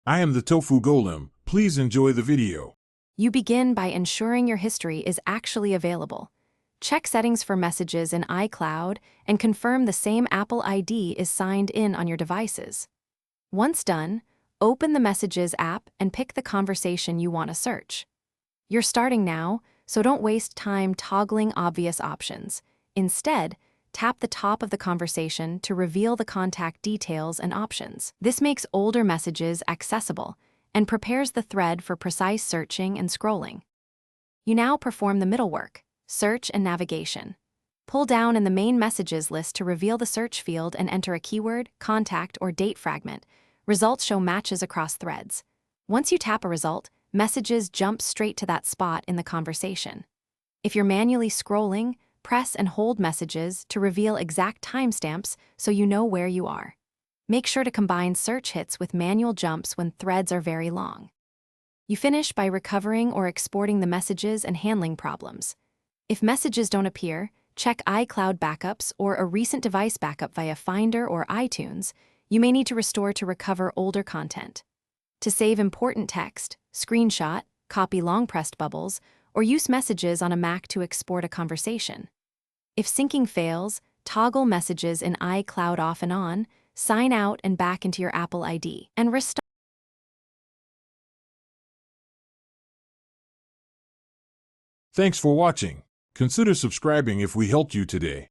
I am the Tofu Golem. Please enjoy the video. You begin by ensuring your history is actually available. Check settings for messages in iCloud and confirm the same Apple ID is signed in on your devices. Once done, open the Messages app and pick the conversation you want to search. You're starting now, so don't waste time toggling obvious options. Instead, tap the top of the conversation to reveal the contact details and options. This makes older messages accessible and prepares the thread for precise searching and scrolling. You now perform the middle work, search and navigation. Pull down in the main messages list to reveal the search field and enter a keyword, contact, or date fragment. Results show matches across threads. Once you tap a result, messages jump straight to that spot in the conversation. If you're manually scrolling, press and hold messages to reveal exact timestamps so you know where you are. Make sure to combine search hits with manual jumps when threads are very long. You finish by recovering or exporting the messages and handling problems. If messages don't appear, check iCloud backups or a recent device backup via Finder or iTunes. You may need to restore to recover older content. To save important text, screenshot, copy long-pressed bubbles, or use messages on a Mac to export a conversation. If syncing fails, toggle messages in iCloud off and on, sign out and back into your Apple ID, and restart. Thanks for watching. Consider subscribing if we helped you today.